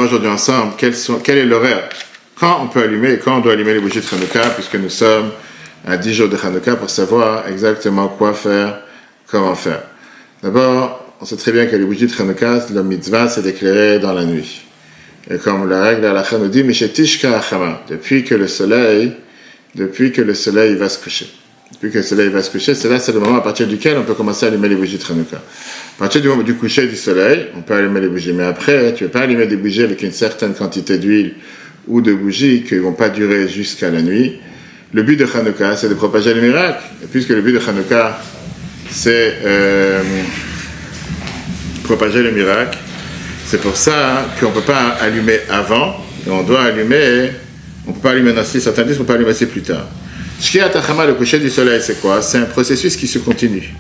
aujourd'hui ensemble quel est l'horaire, quand on peut allumer et quand on doit allumer les bougies de Hanouka, puisque nous sommes à 10 jours de Hanouka pour savoir exactement quoi faire, comment faire. D'abord, on sait très bien que les bougies de Hanouka, le mitzvah, c'est d'éclairer dans la nuit. Et comme la règle à la nous dit, depuis que le soleil va se coucher. Depuis que le soleil va se coucher, c'est le moment à partir duquel on peut commencer à allumer les bougies de Hanouka. À partir du moment du coucher du soleil, on peut allumer les bougies. Mais après, tu ne peux pas allumer des bougies avec une certaine quantité d'huile ou de bougies qui ne vont pas durer jusqu'à la nuit. Le but de Hanouka, c'est de propager le miracle. Et puisque le but de Hanouka, c'est propager le miracle, c'est pour ça qu'on ne peut pas allumer avant, et on doit allumer, on ne peut pas allumer dans certains disent qu'on peut allumer plus tard. Shkiat HaChama, le coucher du soleil, c'est quoi? C'est un processus qui se continue.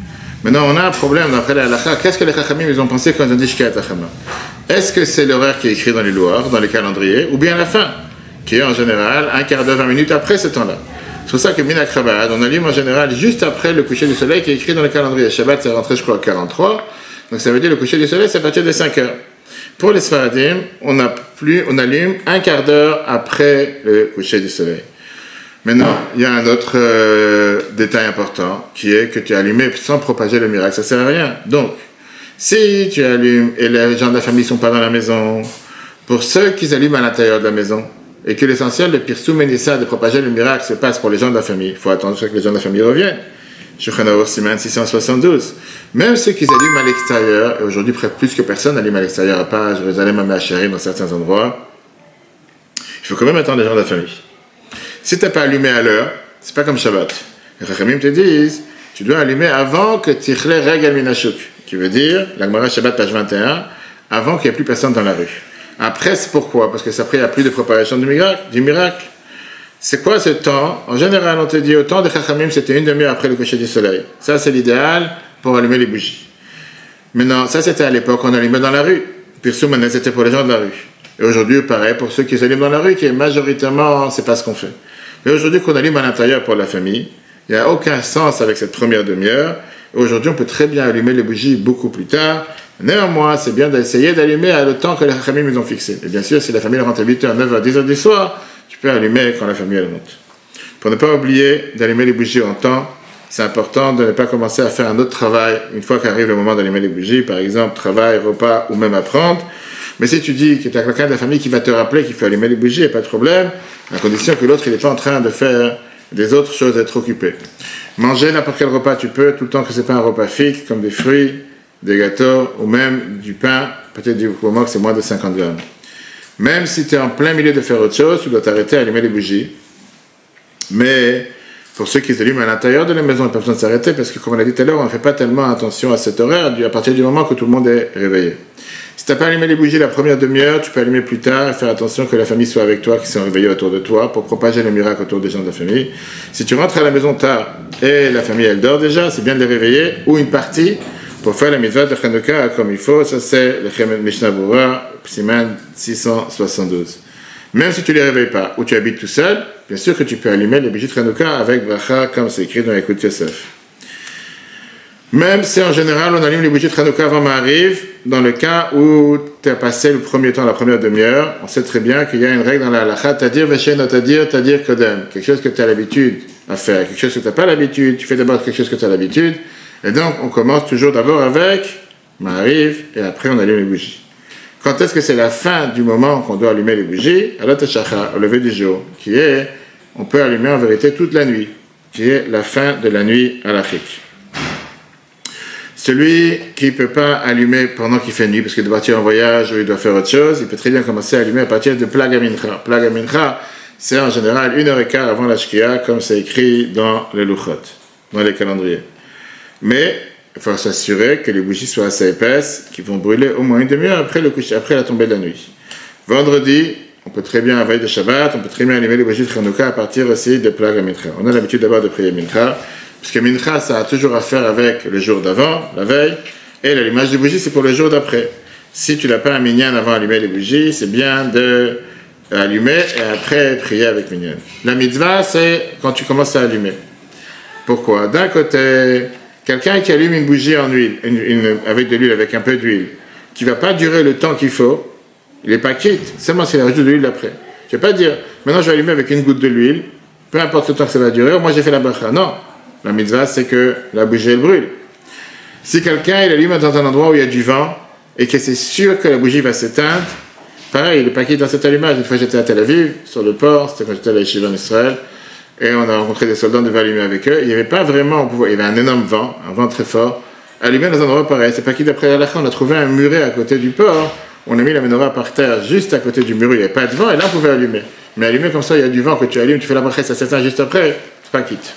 Maintenant, on a un problème d'après la halakha. Qu'est-ce que les Chachamim ils ont pensé quand ils ont dit Shkiat HaChama? Est-ce que c'est l'horaire qui est écrit dans les lois, dans les calendriers, ou bien la fin, qui est en général un quart d'heure, 20 minutes après ce temps-là? C'est pour ça que Minak Chabad, on allume en général juste après le coucher du soleil qui est écrit dans le calendrier. Shabbat, c'est rentré, je crois, à 43. Donc ça veut dire le coucher du soleil, c'est à partir de 5 heures. Pour les Sfaradim, on allume un quart d'heure après le coucher du soleil. Maintenant, il y a un autre détail important qui est que tu as allumé sans propager le miracle. Ça ne sert à rien. Donc, si tu allumes et les gens de la famille ne sont pas dans la maison, pour ceux qui allument à l'intérieur de la maison, et que l'essentiel de Pirsum Enissa, de propager le miracle, se passe pour les gens de la famille, il faut attendre que les gens de la famille reviennent. Shulchan Aruch Siman 672. Même ceux qui allument à l'extérieur, et aujourd'hui plus que personne allume à l'extérieur, à part à Jérusalem, à Me'acharim, dans certains endroits, il faut quand même attendre les gens de la famille. Si tu n'as pas allumé à l'heure, c'est pas comme Shabbat. Les Chachamim te disent, tu dois allumer avant que Tichle Regel Minashuk, qui veut dire, la Gemara Shabbat page 21, avant qu'il n'y ait plus personne dans la rue. Après, c'est pourquoi? Parce que ça après, il n'y a plus de préparation du miracle. C'est quoi ce temps? En général, on te dit, au temps de Chachamim, c'était une demi-heure après le coucher du soleil. Ça, c'est l'idéal pour allumer les bougies. Maintenant, ça, c'était à l'époque, on allumait dans la rue. Pirsum Manet, c'était pour les gens de la rue. Et aujourd'hui, pareil, pour ceux qui allument dans la rue, qui est majoritairement, c'est pas ce qu'on fait. Mais aujourd'hui, qu'on allume à l'intérieur pour la famille, il n'y a aucun sens avec cette première demi-heure. Et aujourd'hui, on peut très bien allumer les bougies beaucoup plus tard. Néanmoins, c'est bien d'essayer d'allumer à le temps que les Chachamim ils ont fixé. Et bien sûr, si la famille rentre à 8h, 9h, 10h du soir, tu peux allumer quand la famille elle monte. Pour ne pas oublier d'allumer les bougies en temps, c'est important de ne pas commencer à faire un autre travail une fois qu'arrive le moment d'allumer les bougies, par exemple, travail, repas ou même apprendre. Mais si tu dis que tu as quelqu'un de la famille qui va te rappeler qu'il faut allumer les bougies, il n'y a pas de problème, à condition que l'autre n'est pas en train de faire des autres choses, d'être occupé. Manger n'importe quel repas tu peux, tout le temps que ce n'est pas un repas fixe, comme des fruits, des gâteaux ou même du pain, peut-être du moment que c'est moins de 50 grammes. Même si tu es en plein milieu de faire autre chose, tu dois t'arrêter à allumer les bougies. Mais pour ceux qui allument à l'intérieur de la maison, il n'y a pas besoin de s'arrêter parce que, comme on a dit tout à l'heure, on ne fait pas tellement attention à cet horaire à partir du moment que tout le monde est réveillé. Si tu n'as pas allumé les bougies la première demi-heure, tu peux allumer plus tard et faire attention que la famille soit avec toi, qu'ils sont réveillés autour de toi pour propager le miracle autour des gens de la famille. Si tu rentres à la maison tard et la famille elle dort déjà, c'est bien de les réveiller ou une partie pour faire la mitzvah de Hanouka comme il faut. Ça c'est le Chemet Mishnah Berurah, Siman 672. Même si tu ne les réveilles pas ou tu habites tout seul, bien sûr que tu peux allumer les bougies de Hanouka avec bracha comme c'est écrit dans l'écoute Yosef. Même si en général on allume les bougies de Hanouka avant Ma'ariv, dans le cas où tu as passé le premier temps, la première demi-heure, on sait très bien qu'il y a une règle dans la halakha, tadir veshen tadir kodem, quelque chose que tu as l'habitude à faire, quelque chose que tu n'as pas l'habitude, tu fais d'abord quelque chose que tu as l'habitude, et donc on commence toujours d'abord avec Ma'ariv, et après on allume les bougies. Quand est-ce que c'est la fin du moment qu'on doit allumer les bougies? À l'Oteshacha, au lever du jour, qui est, on peut allumer en vérité toute la nuit, qui est la fin de la nuit à l'Afrique. Celui qui ne peut pas allumer pendant qu'il fait nuit, parce qu'il doit partir en voyage ou il doit faire autre chose, il peut très bien commencer à allumer à partir de Plag Mincha. Plag Mincha, c'est en général 1h15 avant la Shkia, comme c'est écrit dans les Luchot, dans les calendriers. Mais il faut s'assurer que les bougies soient assez épaisses, qu'ils vont brûler au moins une demi-heure après la tombée de la nuit. Vendredi, on peut très bien, à veille de Shabbat, on peut très bien allumer les bougies de Hanouka à partir aussi de Plag Mincha. On a l'habitude d'abord de prier Mincha, parce que Mincha, ça a toujours à faire avec le jour d'avant, la veille, et l'allumage des bougies, c'est pour le jour d'après. Si tu n'as pas un minyan avant d'allumer les bougies, c'est bien d'allumer et après prier avec minyan. La mitzvah, c'est quand tu commences à allumer. Pourquoi? D'un côté, quelqu'un qui allume une bougie en huile, avec de l'huile, avec un peu d'huile, qui ne va pas durer le temps qu'il faut, Il n'est pas quitte, seulement s'il ajoute de l'huile après. Tu ne vas pas dire, maintenant je vais allumer avec une goutte de l'huile, peu importe le temps que ça va durer, moi j'ai fait la bracha. Non, la mitzvah c'est que la bougie elle brûle. Si quelqu'un il allume dans un endroit où il y a du vent et que c'est sûr que la bougie va s'éteindre, pareil, il n'est pas quitte dans cet allumage. Une fois j'étais à Tel Aviv, sur le port, c'était quand j'étais à la Yeshiva en Israël, et on a rencontré des soldats, on devait allumer avec eux. Il n'y avait pas vraiment, il y avait un énorme vent, un vent très fort. Allumer dans un endroit pareil, c'est pas quitte après la lacha, on a trouvé un muret à côté du port. On a mis la menorah par terre, juste à côté du mur, il n'y avait pas de vent, et là, on pouvait allumer. Mais allumer comme ça, il y a du vent, que tu allumes, tu fais la bracha, ça s'éteint juste après, c'est pas quitte.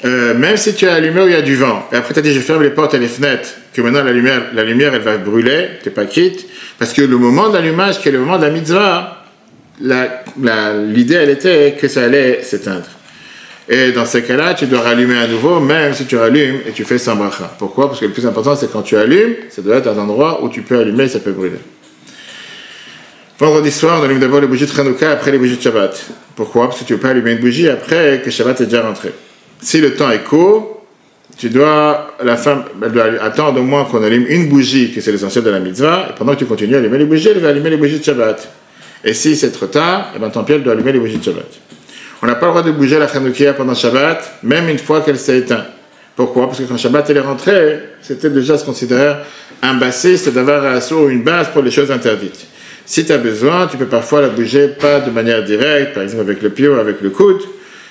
Même si tu as allumé où il y a du vent, et après tu as dit, je ferme les portes et les fenêtres, que maintenant la lumière, elle va brûler, tu n'es pas quitte, parce que le moment de l'allumage, qui est le moment de la mitzvah, l'idée, elle était que ça allait s'éteindre. Et dans ces cas-là, tu dois rallumer à nouveau, même si tu rallumes et tu fais sans bracha. Pourquoi? Parce que le plus important, c'est quand tu allumes, ça doit être un endroit où tu peux allumer et ça peut brûler. Vendredi soir, on allume d'abord les bougies de Hanouka, après les bougies de Shabbat. Pourquoi? Parce que tu ne peux pas allumer une bougie après que Shabbat est déjà rentré. Si le temps est court, la femme elle doit attendre au moins qu'on allume une bougie, que c'est l'essentiel de la mitzvah, et pendant que tu continues à allumer les bougies, elle va allumer les bougies de Shabbat. Et si c'est trop tard, et bien tant pis, elle doit allumer les bougies de Shabbat. On n'a pas le droit de bouger la Hanoukia pendant Shabbat, même une fois qu'elle s'est éteinte. Pourquoi? Parce que quand Shabbat elle est rentrée, c'était déjà se considérer un bassiste d'avoir un assaut ou une base pour les choses interdites. Si tu as besoin, tu peux parfois la bouger pas de manière directe, par exemple avec le pied ou avec le coude.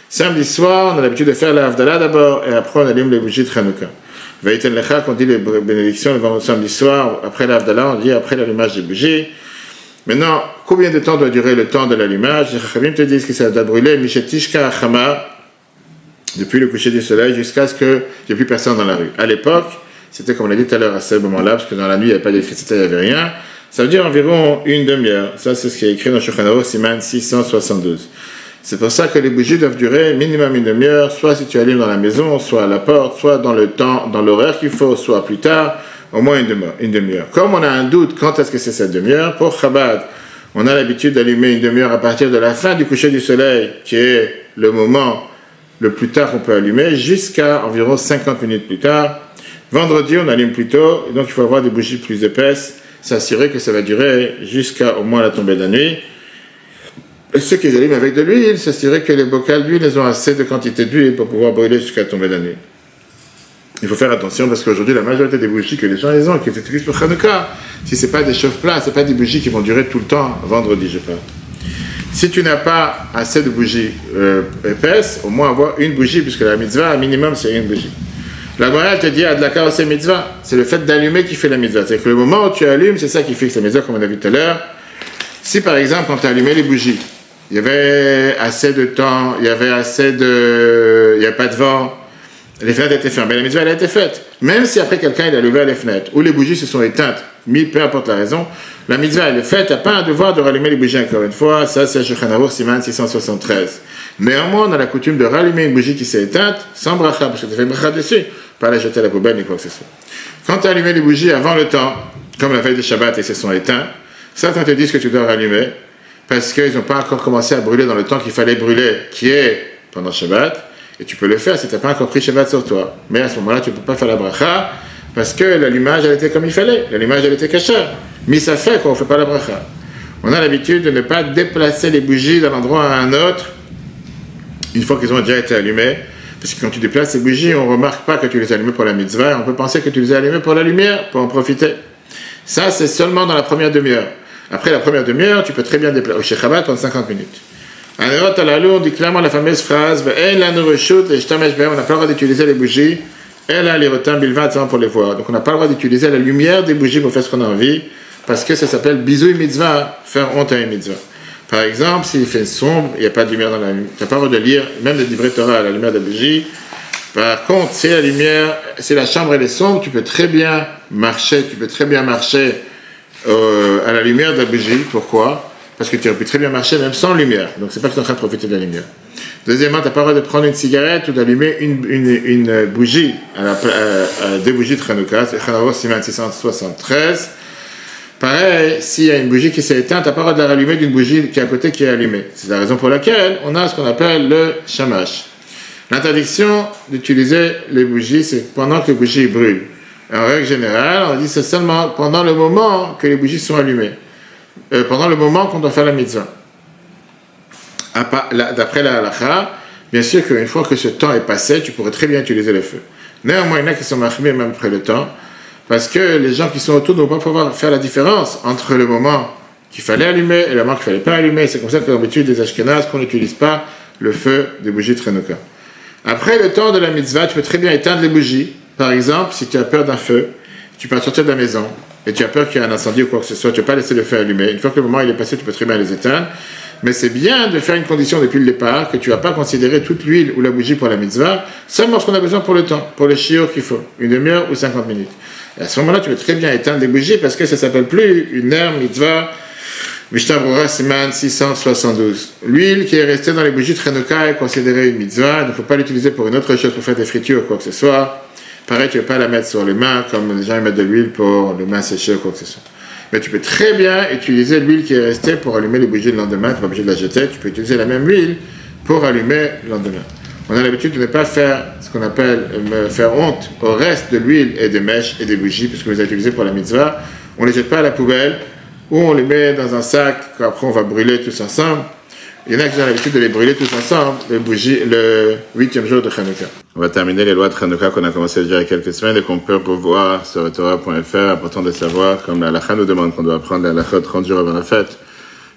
Samedi soir, on a l'habitude de faire la Havdalah d'abord, et après on allume les bougies de Hanouka. Vaïten Lecha, quand on dit les bénédictions le samedi soir, après la Havdalah, on dit après l'allumage des bougies. Maintenant, combien de temps doit durer le temps de l'allumage? Les Chachamim te disent que ça doit brûler Mishetishka Achama, depuis le coucher du soleil jusqu'à ce qu'il n'y ait plus personne dans la rue. À l'époque, c'était comme on l'a dit tout à l'heure à ce moment-là, parce que dans la nuit il n'y avait pas d'électricité, il n'y avait rien. Ça veut dire environ une demi-heure. Ça, c'est ce qui est écrit dans Shulchan Aruch Siman 672. C'est pour ça que les bougies doivent durer minimum une demi-heure, soit si tu allumes dans la maison, soit à la porte, soit dans le temps, dans l'horaire qu'il faut, soit plus tard. Au moins une demi-heure. Comme on a un doute quand est-ce que c'est cette demi-heure, pour Chabad, on a l'habitude d'allumer une demi-heure à partir de la fin du coucher du soleil, qui est le moment le plus tard qu'on peut allumer, jusqu'à environ 50 minutes plus tard. Vendredi, on allume plus tôt, et donc il faut avoir des bougies plus épaisses, s'assurer que ça va durer jusqu'à au moins la tombée de la nuit. Et ceux qui allument avec de l'huile, s'assurer que les bocals d'huile, ils ont assez de quantité d'huile pour pouvoir brûler jusqu'à la tombée de la nuit. Il faut faire attention parce qu'aujourd'hui, la majorité des bougies que les gens ont, qu'ils utilisent pour Hanouka, si ce n'est pas des chauffe-plats, ce n'est pas des bougies qui vont durer tout le temps, vendredi, je parle. Si tu n'as pas assez de bougies épaisses, au moins avoir une bougie, puisque la mitzvah, un minimum, c'est une bougie. La Gemara te dit, Adlaka c'est mitzvah, c'est le fait d'allumer qui fait la mitzvah. C'est que le moment où tu allumes, c'est ça qui fixe la mitzvah, comme on a vu tout à l'heure. Si par exemple, quand tu as allumé les bougies, il y avait assez de temps, il n'y avait pas de vent, les fenêtres étaient fermées, la mitzvah elle a été faite. Même si après quelqu'un il a ouvert les fenêtres, ou les bougies se sont éteintes, peu importe la raison, la mitzvah elle est faite, tu n'as pas un devoir de rallumer les bougies encore une fois, ça c'est Shulchan Aruch Siman 673. Néanmoins, on a la coutume de rallumer une bougie qui s'est éteinte, sans bracha, parce que tu fais bracha dessus, pas la jeter à la poubelle ni quoi que ce soit. Quand tu as allumé les bougies avant le temps, comme la veille de Shabbat et se sont éteints, certains te disent que tu dois rallumer, parce qu'ils n'ont pas encore commencé à brûler dans le temps qu'il fallait brûler, qui est pendant Shabbat. Et tu peux le faire si tu n'as pas encore pris Shabbat sur toi. Mais à ce moment-là, tu ne peux pas faire la bracha parce que l'allumage, elle était comme il fallait. L'allumage, elle était cachère. Mais ça fait qu'on ne fait pas la bracha. On a l'habitude de ne pas déplacer les bougies d'un endroit à un autre une fois qu'ils ont déjà été allumées. Parce que quand tu déplaces les bougies, on ne remarque pas que tu les as allumées pour la mitzvah. On peut penser que tu les as allumées pour la lumière, pour en profiter. Ça, c'est seulement dans la première demi-heure. Après la première demi-heure, tu peux très bien déplacer au Shabbat pendant 50 minutes. On dit clairement la fameuse phrase on n'a pas le droit d'utiliser les bougies pour les voir. Donc on n'a pas le droit d'utiliser la lumière des bougies pour faire ce qu'on a envie, parce que ça s'appelle bisouille mitzvah, faire honte à une mitzvah. Par exemple, s'il fait sombre, il n'y a pas de lumière dans la nuit, tu n'as pas le droit de lire même le livret Torah à la lumière de la bougie. Par contre, si la chambre elle est sombre, tu peux très bien marcher à la lumière de la bougie. Pourquoi? Parce que tu aurais pu très bien marcher même sans lumière. Donc c'est pas que tu es en train de profiter de la lumière. Deuxièmement, tu n'as pas le droit de prendre une cigarette ou d'allumer une bougie, deux bougies de Hanouka, c'est Shulchan Aruch Siman 673. Pareil, s'il y a une bougie qui s'est éteinte, tu n'as pas le droit de la rallumer d'une bougie qui est à côté qui est allumée. C'est la raison pour laquelle on a ce qu'on appelle le shamash. L'interdiction d'utiliser les bougies, c'est pendant que les bougies brûlent. En règle générale, on dit c'est seulement pendant le moment que les bougies sont allumées. Pendant le moment qu'on doit faire la mitzvah. D'après la halakha, bien sûr qu'une fois que ce temps est passé, tu pourrais très bien utiliser le feu. Néanmoins, il y en a qui sont marqués même après le temps, parce que les gens qui sont autour ne vont pas pouvoir faire la différence entre le moment qu'il fallait allumer et le moment qu'il ne fallait pas allumer. C'est comme ça qu'on utilise des ashkénazes, qu'on n'utilise pas le feu des bougies de Hanouka. Après le temps de la mitzvah, tu peux très bien éteindre les bougies. Par exemple, si tu as peur d'un feu, tu peux sortir de la maison et tu as peur qu'il y ait un incendie ou quoi que ce soit, tu ne vas pas laisser le feu allumé. Une fois que le moment il est passé, tu peux très bien les éteindre. Mais c'est bien de faire une condition depuis le départ que tu ne vas pas considérer toute l'huile ou la bougie pour la mitzvah, seulement ce qu'on a besoin pour le temps, pour le shiur qu'il faut, une demi-heure ou 50 minutes. Et à ce moment-là, tu peux très bien éteindre les bougies parce que ça ne s'appelle plus une ner mitzvah, Mishnah Brura Siman 672. L'huile qui est restée dans les bougies de Hanouka est considérée une mitzvah, il ne faut pas l'utiliser pour une autre chose, pour faire des fritures ou quoi que ce soit. Pareil, tu ne veux pas la mettre sur les mains, comme les gens mettent de l'huile pour les mains séchées ou quoi que ce soit. Mais tu peux très bien utiliser l'huile qui est restée pour allumer les bougies le lendemain, tu n'es pas obligé de la jeter, tu peux utiliser la même huile pour allumer le lendemain. On a l'habitude de ne pas faire ce qu'on appelle faire honte au reste de l'huile et des mèches et des bougies, puisque vous les utilisez pour la mitzvah. On ne les jette pas à la poubelle, ou on les met dans un sac, qu'après on va brûler tous ensemble. Il y en a qui ont l'habitude de les brûler tous ensemble, les bougies, le 8e jour de Hanouka. On va terminer les lois de Hanouka qu'on a commencé déjà il y a quelques semaines et qu'on peut revoir sur Torah.fr. Important de savoir, comme la halakha nous demande qu'on doit apprendre la halakha 30 jours avant la fête.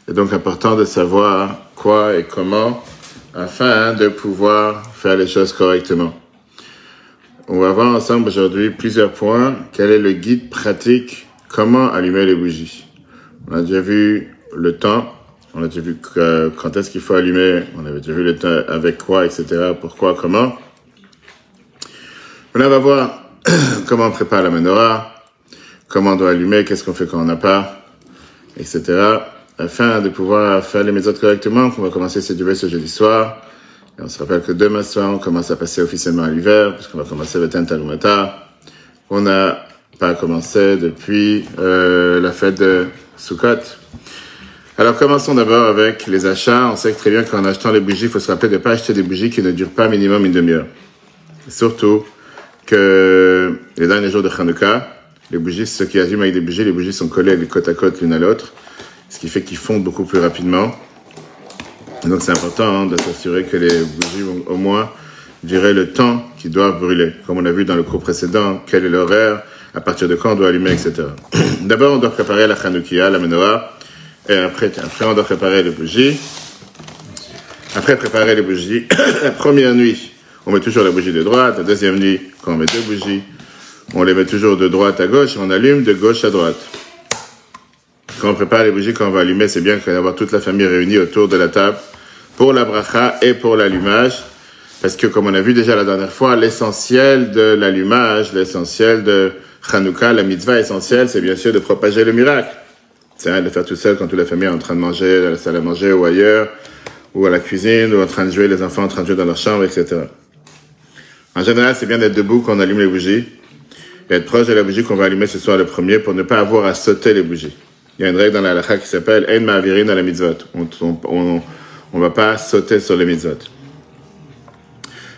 Et donc important de savoir quoi et comment afin de pouvoir faire les choses correctement. On va voir ensemble aujourd'hui plusieurs points. Quel est le guide pratique? Comment allumer les bougies? On a déjà vu le temps. On a déjà vu quand est-ce qu'il faut allumer, on avait déjà vu le temps avec quoi, etc., pourquoi, comment. On va voir comment on prépare la menorah, comment on doit allumer, qu'est-ce qu'on fait quand on n'a pas, etc., afin de pouvoir faire les méthodes correctement. On va commencer ce jeudi soir. Et on se rappelle que demain soir, on commence à passer officiellement à l'hiver, puisqu'on va commencer le Ten Talumata. On n'a pas commencé depuis la fête de Sukkot. Alors, commençons d'abord avec les achats. On sait très bien qu'en achetant les bougies, il faut se rappeler de ne pas acheter des bougies qui ne durent pas minimum une demi-heure. Surtout que les derniers jours de Hanouka, les bougies, ceux qui allument avec des bougies, les bougies sont collées côte à côte l'une à l'autre, ce qui fait qu'ils fondent beaucoup plus rapidement. Et donc, c'est important de s'assurer que les bougies vont au moins durer le temps qu'ils doivent brûler. Comme on a vu dans le cours précédent, quel est l'horaire, à partir de quand on doit allumer, etc. D'abord, on doit préparer la Hanoukia, la menorah. Et après, on doit préparer les bougies. Après préparer les bougies, la première nuit, on met toujours la bougie de droite. La deuxième nuit, quand on met deux bougies, on les met toujours de droite à gauche et on allume de gauche à droite. Quand on prépare les bougies, quand on va allumer, c'est bien d'avoir toute la famille réunie autour de la table pour la bracha et pour l'allumage. Parce que, comme on a vu déjà la dernière fois, l'essentiel de l'allumage, l'essentiel de Hanouka, la mitzvah essentielle, c'est bien sûr de propager le miracle. C'est rien de le faire tout seul quand toute la famille est en train de manger à la salle à manger ou ailleurs, ou à la cuisine, ou en train de jouer, les enfants en train de jouer dans leur chambre, etc. En général, c'est bien d'être debout quand on allume les bougies, et être proche de la bougie qu'on va allumer ce soir le premier pour ne pas avoir à sauter les bougies. Il y a une règle dans la halakha qui s'appelle « Ein ma'avirin à la mitzvot ». On va pas sauter sur les mitzvot.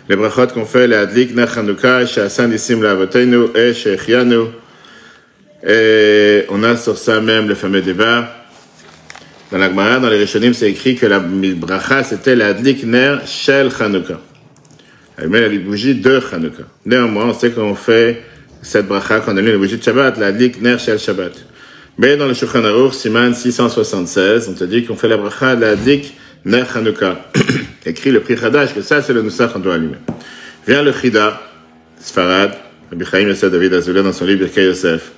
Les brachot qu'on fait, les adlik ner Hanouka, she'asan isim la'avoteinu, et she'echianu. Et on a sur ça même le fameux débat. Dans la Gemara, dans les Rishonim, c'est écrit que la bracha, c'était l'adlik ner shel Hanouka. Elle met la bougie de Hanouka. Néanmoins, on sait qu'on fait cette bracha quand on allume les bougies de Shabbat, l'adlik ner shel Shabbat. Mais dans le Shulchan Aruch, Siman 676, on te dit qu'on fait la bracha de l'adlik ner Hanouka. Écrit le Pri Chadash, que ça, c'est le Nusach qu'on doit allumer. Vient le Chida, Sfarad, Rabbi Chaim Yosef David Azoulay dans son livre Birkei Yosef.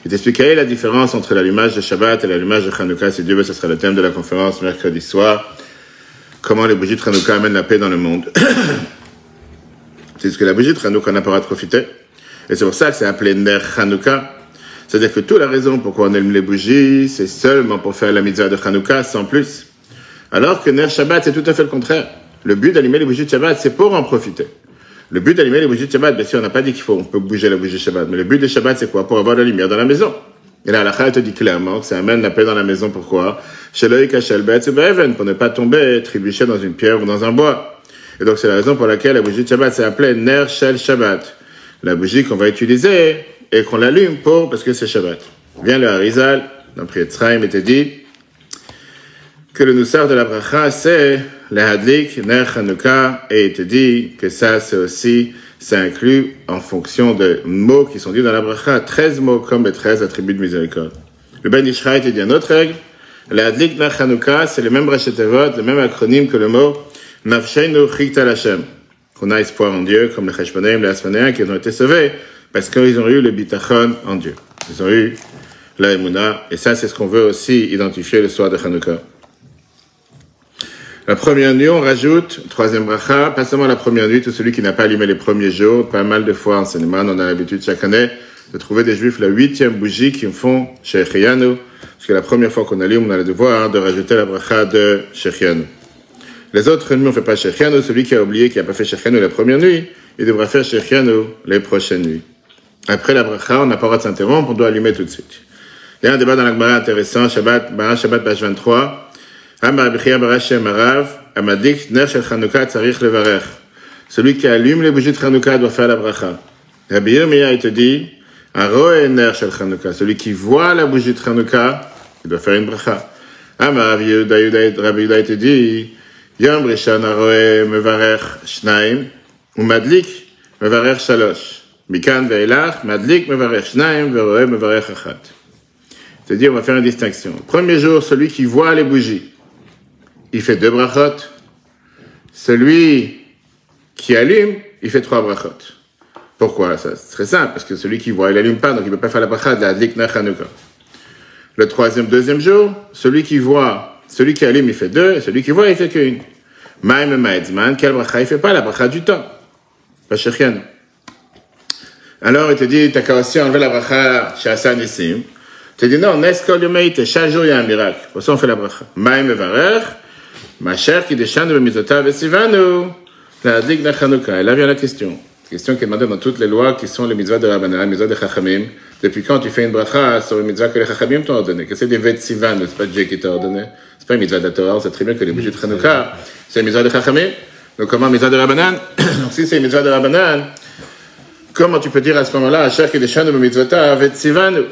Il t'expliquait la différence entre l'allumage de Shabbat et l'allumage de Hanouka. Si Dieu veut, ce sera le thème de la conférence mercredi soir. Comment les bougies de Hanouka amènent la paix dans le monde. C'est ce que la bougie de Hanouka n'a pas le droit de profiter. Et c'est pour ça que c'est appelé Ner Hanouka. C'est-à-dire que toute la raison pourquoi on allume les bougies, c'est seulement pour faire la mitzvah de Hanouka, sans plus. Alors que Ner Shabbat, c'est tout à fait le contraire. Le but d'allumer les bougies de Shabbat, c'est pour en profiter. Le but d'allumer les bougies de Shabbat, bien sûr, on n'a pas dit on peut bouger la bougie de Shabbat, mais le but de Shabbat, c'est quoi? Pour avoir la lumière dans la maison. Et là, la Chaya te dit clairement que ça amène la paix dans la maison. Pourquoi? Pour ne pas tomber, trébucher dans une pierre ou dans un bois. Et donc, c'est la raison pour laquelle la bougie de Shabbat s'est appelée Ner Shel Shabbat. La bougie qu'on va utiliser et qu'on l'allume parce que c'est Shabbat. Vient le Harizal, dans le Priet Tzraïm, et te dit que le Nusar de la bracha, c'est le Hadlik, Ner Chanukah, et il te dit que ça, ça inclut en fonction de mots qui sont dits dans la bracha, 13 mots comme les 13 attributs de miséricorde. Le Ben Ishraï te dit une autre règle, le Hadlik, Ner Chanukah, c'est le même Rachetevot, le même acronyme que le mot Nafsheinu Chikta Lashem, qu'on a espoir en Dieu, comme les Cheshbonim, les Asmanéens qui ont été sauvés, parce qu'ils ont eu le bitachon en Dieu. Ils ont eu la Emouna, et ça, c'est ce qu'on veut aussi identifier le soir de Chanukah. La première nuit, on rajoute, troisième bracha, pas seulement la première nuit, tout celui qui n'a pas allumé les premiers jours, pas mal de fois en Sénéman, on a l'habitude chaque année de trouver des juifs la 8e bougie qu'ils font chez Shechianu, parce que la première fois qu'on allume, on a le devoir de rajouter la bracha de Shechianu. Les autres nuits, on ne fait pas Shechianu, celui qui a oublié, qui n'a pas fait Shechianu la première nuit, il devra faire Shechianu les prochaines nuits. Après la bracha, on n'a pas le droit de s'interrompre, on doit allumer tout de suite. Il y a un débat dans la Gemara intéressant, Shabbat, page 23, celui qui allume les bougies de Chanukah doit faire la bracha. Rabbi Yirmiyah, il te dit, celui qui voit la bougie de Chanukah, il doit faire une bracha. Rabbi Yehuda, te dit, Yom Rishon Aroe Mevarech Shnaim, ou Madlik Mevarech Shalosh. Mikan Ve'elach, Madlik Mevarech Shnaim, Ve'roe Mevarech Achat. C'est-à-dire, on va faire une distinction. Le premier jour, celui qui voit les bougies, il fait 2 brachot. Celui qui allume, il fait 3 brachot. Pourquoi? Ça, c'est très simple, parce que celui qui voit, il n'allume pas, donc il ne peut pas faire la bracha de la Hadlik Ner Chanukah. Le deuxième jour, celui qui allume, il fait 2, et celui qui voit, il fait qu'une. Maïm Maïdzman, quelle bracha? Il ne fait pas la bracha du temps. Pas Shechianu. Alors, il te dit, t'as qu'à aussi enlever la bracha chez Hassan Nissim. Tu te dis, non, Neskol Yomeite, chaque jour, il y a un miracle. Pour ça, on fait la bracha. Maïm Mevarech, ma chère qui déchane de Mizotav et Sivanu, la Hadlik Ner Chanukah. Et là vient la question. Question qui est demandée dans toutes les lois qui sont les mitzvahs de Rabbanan, les mitzvahs de Chachamim. Depuis quand tu fais une bracha sur les mitzvahs que les Chachamim t'ont ordonné? Que c'est des vêtements Sivanu, c'est pas Dieu qui t'a ordonné. C'est pas une mitzvah de la Torah, on sait très bien que les bougies de Chanukah, c'est une mitzvah de Chachamim. Donc comment mitzvah de Rabbanan? Donc si c'est une mitzvah de Rabbanan, comment tu peux dire à ce moment-là, Asher qui déchane de Mizotav et Sivanu?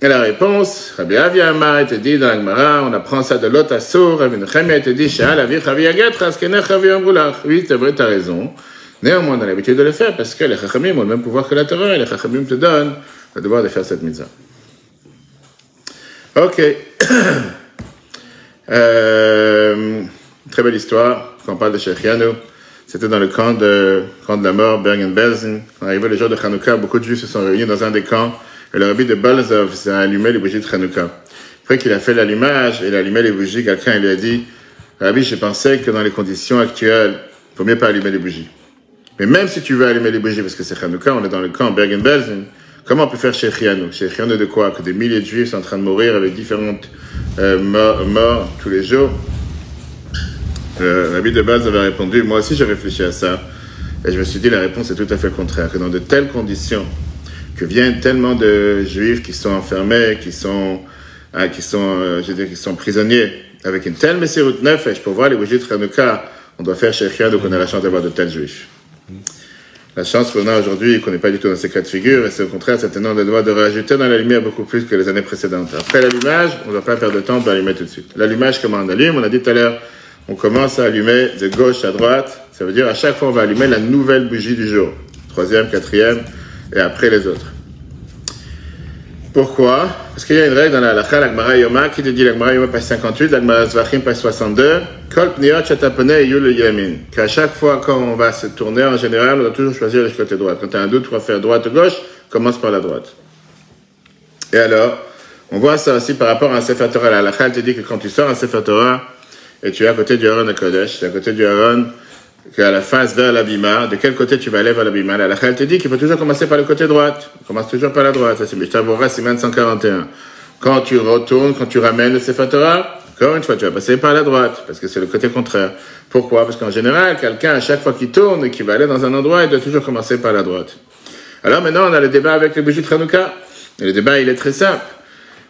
Et la réponse, Rabbi Avia Amar, il te dit dans la Gemara, on apprend ça de l'autre Assour, Rabbi Nechemia, il te dit, Sha'al Avi Chavi Yaget, Raskener Chavi Ambrulach. Oui, c'est vrai, t'as raison. Néanmoins, on a l'habitude de le faire parce que les Chachamim ont le même pouvoir que la Torah et les Chachamim te donnent le devoir de faire cette mitzvah. Ok. Très belle histoire, quand on parle de Shechianu. C'était dans le camp de la mort, Bergen-Belsen. Quand arrivé le jour de Chanukah, beaucoup de Juifs se sont réunis dans un des camps. Et le rabbi de Balzov s'est allumé les bougies de Chanukah. Après qu'il a fait l'allumage, il a allumé les bougies, quelqu'un lui a dit, Rabbi, je pensais que dans les conditions actuelles, il faut mieux pas allumer les bougies. Mais même si tu veux allumer les bougies, parce que c'est Chanukah, on est dans le camp Bergen-Belsen, comment on peut faire Shechianu? Shechianu de quoi? Que des milliers de Juifs sont en train de mourir avec différentes morts tous les jours. Le rabbi de Balzov avait répondu, moi aussi j'ai réfléchi à ça. Et je me suis dit, la réponse est tout à fait le contraire. Que dans de telles conditions, que viennent tellement de Juifs qui sont enfermés, qui sont prisonniers, avec une telle Messirut Nefesh, pour voir les bougies de Chanukah, on doit faire Shechianu, donc on a la chance d'avoir de tels Juifs. La chance qu'on a aujourd'hui, qu'on n'est pas du tout dans ces cas de figure, et c'est au contraire, certainement, on doit de rajouter dans la lumière beaucoup plus que les années précédentes. Après l'allumage, on ne doit pas perdre de temps, on doit allumer tout de suite. L'allumage, comment on allume? On a dit tout à l'heure, on commence à allumer de gauche à droite, ça veut dire à chaque fois on va allumer la nouvelle bougie du jour. 3e, 4e, et après les autres. Pourquoi? Parce qu'il y a une règle dans la halakha, la Gemara Yoma, qui te dit, la Gemara Yoma page 58, la Gemara Zvachim page 62, Kol pniot shetapone yul yamin. Qu'à chaque fois quand on va se tourner, en général, on doit toujours choisir le côté droit. Quand tu as un doute, tu vas faire droite ou gauche, commence par la droite. Et alors, on voit ça aussi par rapport à un Sefer Torah. La halakha, elle te dit que quand tu sors un Sefer Torah, et tu es à côté du Haron HaKodesh, tu es à côté du Haron, qu'à la face vers l'abima, de quel côté tu vas aller vers l'abima? La halakha te dit qu'il faut toujours commencer par le côté droite. On commence toujours par la droite. Ça, c'est Mishnah Siman 141. Quand tu retournes, quand tu ramènes le Sefer Torah, encore une fois, tu vas passer par la droite, parce que c'est le côté contraire. Pourquoi? Parce qu'en général, quelqu'un, à chaque fois qu'il tourne et qu'il va aller dans un endroit, il doit toujours commencer par la droite. Alors maintenant, on a le débat avec les bougies de Chanukah. Et le débat, il est très simple.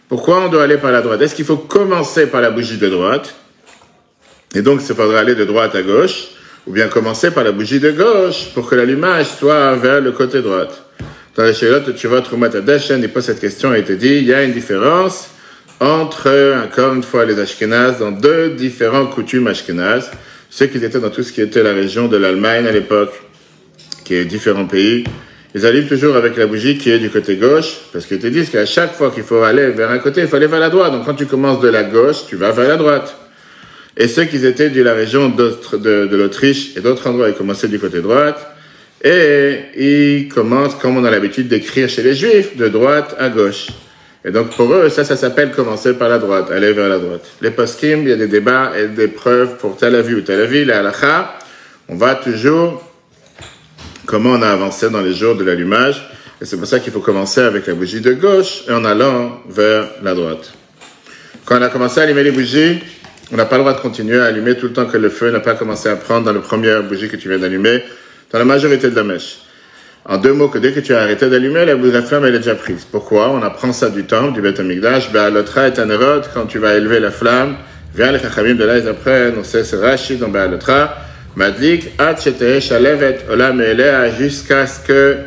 Pourquoi on doit aller par la droite? Est-ce qu'il faut commencer par la bougie de droite? Et donc, il faudra aller de droite à gauche, ou bien commencer par la bougie de gauche pour que l'allumage soit vers le côté droite. Dans les Shayot, tu vois, Trumat Adashen, il pose cette question et il te dit, il y a une différence entre, encore une fois, les Ashkénazes, dans deux différentes coutumes ashkénazes, ceux qui étaient dans tout ce qui était la région de l'Allemagne à l'époque, qui est différents pays, ils allument toujours avec la bougie qui est du côté gauche, parce qu'ils te disent qu'à chaque fois qu'il faut aller vers un côté, il faut aller vers la droite. Donc quand tu commences de la gauche, tu vas vers la droite. Et ceux qui étaient de la région de l'Autriche et d'autres endroits, ils commençaient du côté droite, et ils commencent, comme on a l'habitude d'écrire chez les Juifs, de droite à gauche. Et donc pour eux, ça s'appelle commencer par la droite, aller vers la droite. Les poskim, il y a des débats et des preuves pour tel avis ou tel avis. La halakha, on va toujours comment on a avancé dans les jours de l'allumage. Et c'est pour ça qu'il faut commencer avec la bougie de gauche et en allant vers la droite. Quand on a commencé à allumer les bougies, on n'a pas le droit de continuer à allumer tout le temps que le feu n'a pas commencé à prendre dans la première bougie que tu viens d'allumer, dans la majorité de la mèche. En deux mots, que dès que tu as arrêté d'allumer, la flamme, elle est déjà prise. Pourquoi? On apprend ça du temple, du Beth Amikdash. Be'alotra et Anerot, quand tu vas élever la flamme, viens les Chachamim de là, ils apprennent, on sait, c'est Rashi dans Be'alotra, Madlik, Ad Sheteh Shalevet Olam Elea, jusqu'à ce que